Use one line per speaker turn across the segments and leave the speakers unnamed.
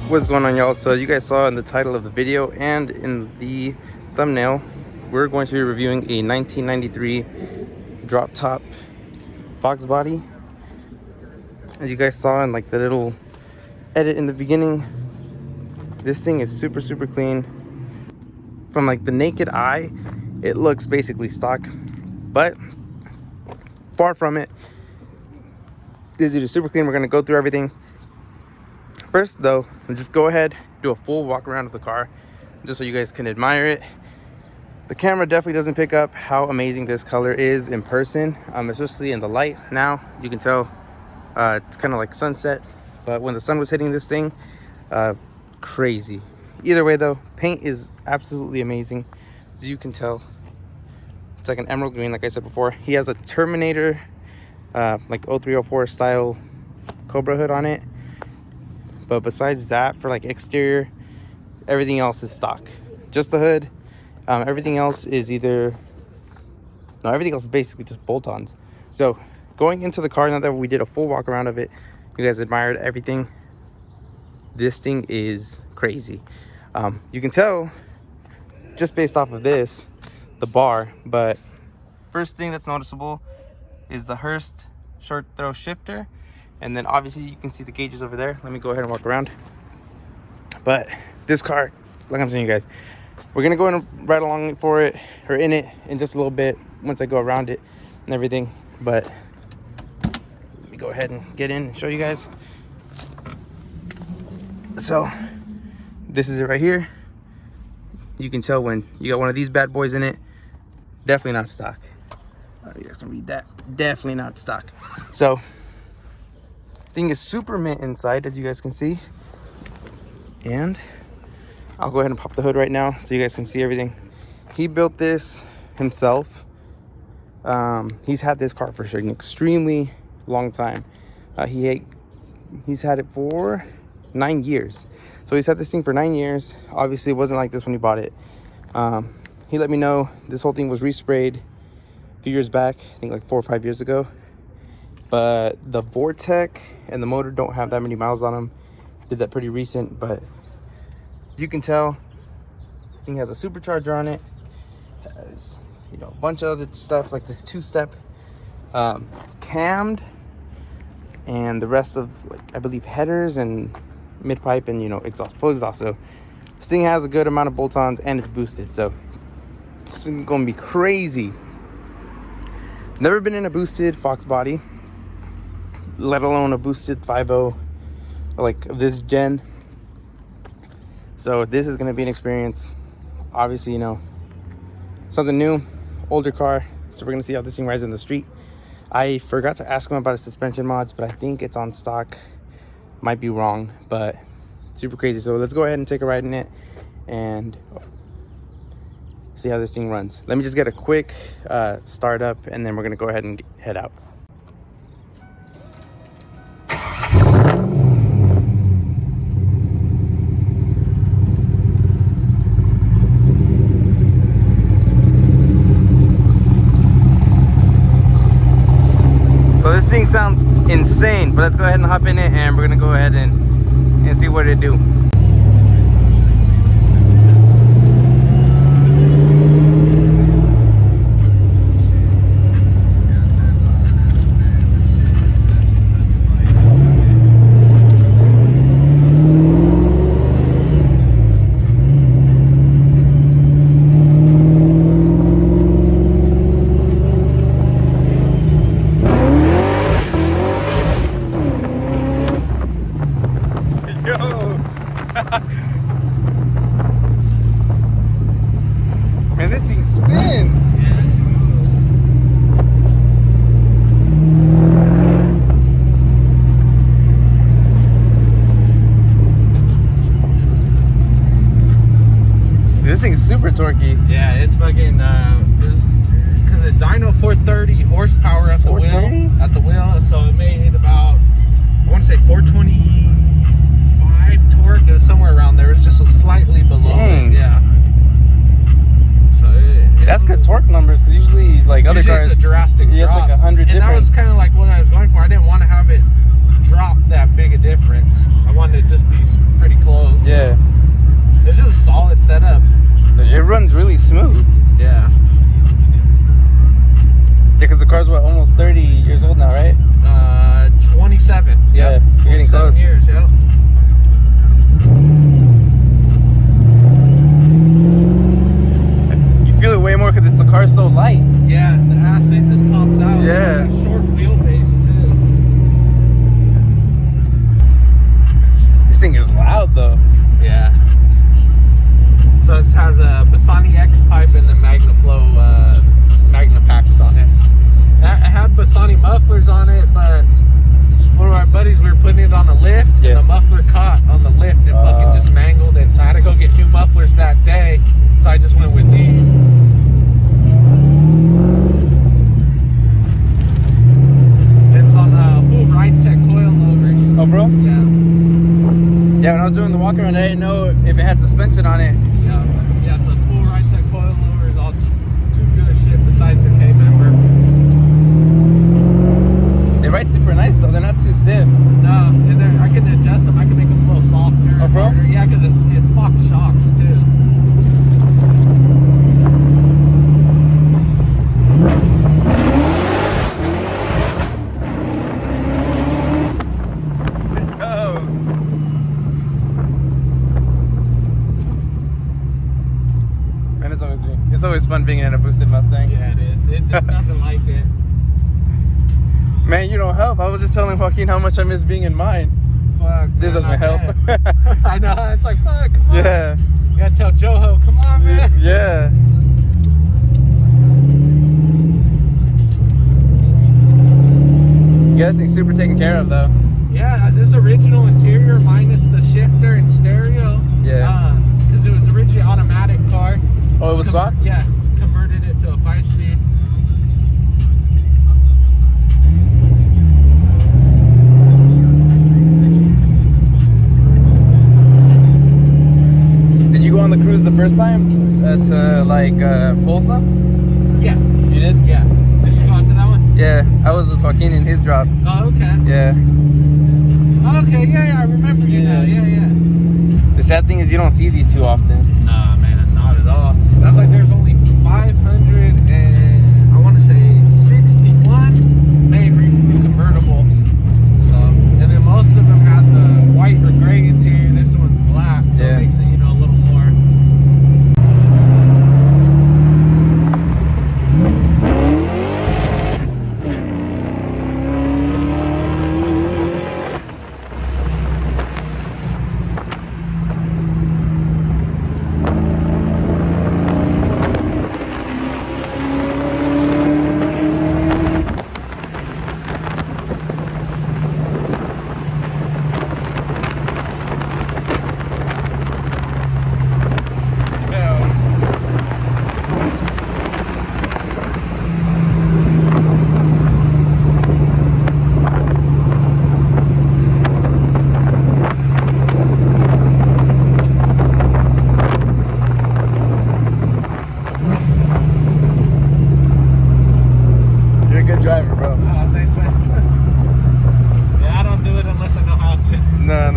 What's going on, y'all? So you guys saw in the title of the video and in the thumbnail, we're going to be reviewing a 1993 drop top Foxbody. As you guys saw in like the little edit in the beginning, this thing is super clean. From like the naked eye, it looks basically stock, but far from it. This dude is super clean. We're gonna go through everything. First though, let's just go ahead, do a full walk around of the car just so you guys can admire it. The camera definitely doesn't pick up how amazing this color is in person, especially in the light. Now you can tell it's kind of like sunset, but when the sun was hitting this thing, crazy. Either way though, paint is absolutely amazing. As you can tell, it's like an emerald green, like I said before. He has a Terminator like 0304 style Cobra hood on it. But besides that, for like exterior, everything else is stock. Just the hood. Everything else is everything else is basically just bolt-ons. So going into the car, now that we did a full walk around of it, you guys admired everything. This thing is crazy. You can tell just based off of this, the bar. But first thing that's noticeable is the Hurst short throw shifter. And then obviously you can see the gauges over there. Let me go ahead and walk around. But this car, like I'm saying, you guys, we're gonna go in right along for it, or in it, in just a little bit once I go around it and everything. But let me go ahead and get in and show you guys. So this is it right here. You can tell when you got one of these bad boys in it, definitely not stock. You guys can read that. Definitely not stock. So thing is super mint inside, as you guys can see. And I'll go ahead and pop the hood right now so you guys can see everything. He built this himself. He's had this car for an extremely long time. He's had it for 9 years. So he's had this thing for 9 years. Obviously it wasn't like this when he bought it. He let me know this whole thing was resprayed a few years back, I think like 4 or 5 years ago. But the Vortec and the motor don't have that many miles on them. Did that pretty recent, but as you can tell, the thing has a supercharger on it. Has, you know, a bunch of other stuff like this 2-step cammed, and the rest of, like, I believe headers and mid pipe and, you know, exhaust, full exhaust. So this thing has a good amount of bolt-ons and it's boosted, so it's gonna be crazy. Never been in a boosted Foxbody, let alone a boosted 5.0 like this gen. So this is going to be an experience. Obviously, you know, something new, older car. So we're going to see how this thing rides in the street. I forgot to ask him about his suspension mods, but I think it's on stock. Might be wrong, but super crazy. So let's go ahead and take a ride in it and see how this thing runs. Let me just get a quick start up, and then we're going to go ahead and head out. Thing sounds insane, but let's go ahead and hop in it, and we're gonna go ahead and see what it do. This thing's super torquey.
Yeah, it's fucking. Because the dyno 430 horsepower at the wheel. So it made about, I want to say 425 torque. It was somewhere around there. It was just slightly below.
Dang.
It. Yeah. So
that's good torque numbers, because usually like other cars,
it's a drastic drop.
It's like 100 difference.
And that was kind of like what I was going for. I didn't want to have it drop that big a difference. I wanted it to just be pretty close.
Yeah.
It's just a solid setup.
It runs really smooth.
Yeah.
Yeah, because the car's what, almost 30 years old now, right?
27.
Yeah, you're getting close.
Years, yeah.
You feel it way more because the car's so light.
Yeah, the acid just pops out.
Yeah.
It's a short wheelbase too.
This thing is loud though.
Yeah. So it has a Bassani X pipe and the MagnaFlow Magna packs on it. It had Bassani mufflers on it, but one of our buddies, we were putting it on a lift, and the muffler caught on the lift and fucking just mangled it. So I had to go get new mufflers that day. So I just went with these. It's on full ride tech coilovers.
Oh, bro?
Yeah.
Yeah, when I was doing the walk around, I didn't know if it had suspension on it.
Yeah, so full ride tech coilovers, all too good as shit besides the K member.
They ride super nice though, they're not too stiff.
No, and I can adjust them, I can make them a little softer.
Oh, bro?
Yeah, because it's Fox shocks too.
It's always fun being in a boosted Mustang.
Yeah, it is. There's nothing like it.
Man, you don't help. I was just telling Joaquin how much I miss being in mine.
Fuck,
this doesn't help.
I know. It's like, fuck, come on.
Yeah.
You gotta tell Joho, come on, man.
Yeah. Yeah, this thing's super taken care of though.
Yeah, this original interior minus the shifter and stereo.
Yeah.
Because it was originally automatic car.
Oh, it was swap?
Yeah, converted it to a 5-speed.
Did you go on the cruise the first time to like Bolsa?
Yeah.
You did?
Yeah. Did you go on to that one?
Yeah, I was with Joaquin in his drop.
Oh, okay.
Yeah.
Okay, yeah, I remember you now. Yeah.
The sad thing is you don't see these too often.
Nah, man, not at all. That's like there's only 500 and I want to say 61 made recently convertibles. So, and then most of them had the white or gray interior. This one's black, so it makes it, a little more.
Driver, bro.
Oh, thanks, man. Yeah, I don't do it unless I know how to.
No,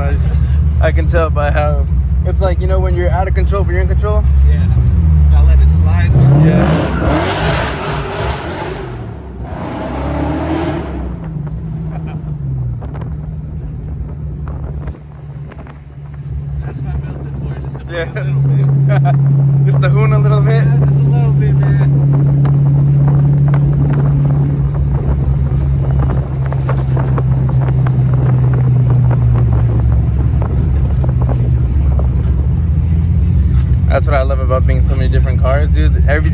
I can tell by how it's like, when you're out of control but you're in control.
Yeah, gotta let it slide.
Yeah.
That's what I built it for, just to bring
Yeah.
a little bit.
Just to hoon a little bit.
Yeah, just a little bit, man.
That's what I love about being so many different cars, dude. Every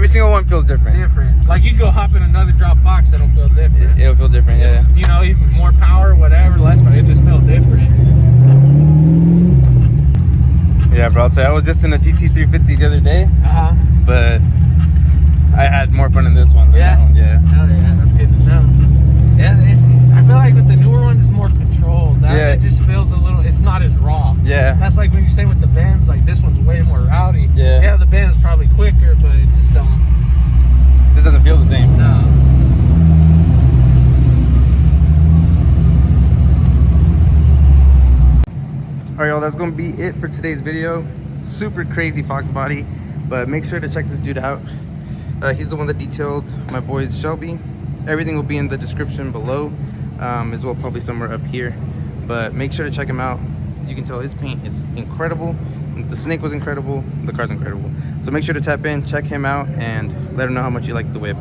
single one feels different.
Like you go hop in another drop Fox, it'll feel different.
It'll feel different, yeah.
Even more power, whatever, less power, it just feels different.
Yeah, bro. I'll tell you, I was just in a GT350 the other day, but I had more fun in this one than that one. Yeah.
Hell yeah, that's good to know. Yeah, I feel like with the newer ones, it's more controlled. It just feels a little. It's not as raw.
Yeah.
That's like when you say with the Benz, like this one's way more rowdy.
Yeah.
Yeah, the Benz probably quicker, but it just don't.
This doesn't feel the same.
No.
All right, y'all, that's gonna be it for today's video. Super crazy Foxbody, but make sure to check this dude out. He's the one that detailed my boy's Shelby. Everything will be in the description below, as well probably somewhere up here, but make sure to check him out. You can tell his paint is incredible. The snake was incredible. The car's incredible. So make sure to tap in, check him out, and let him know how much you like the whip.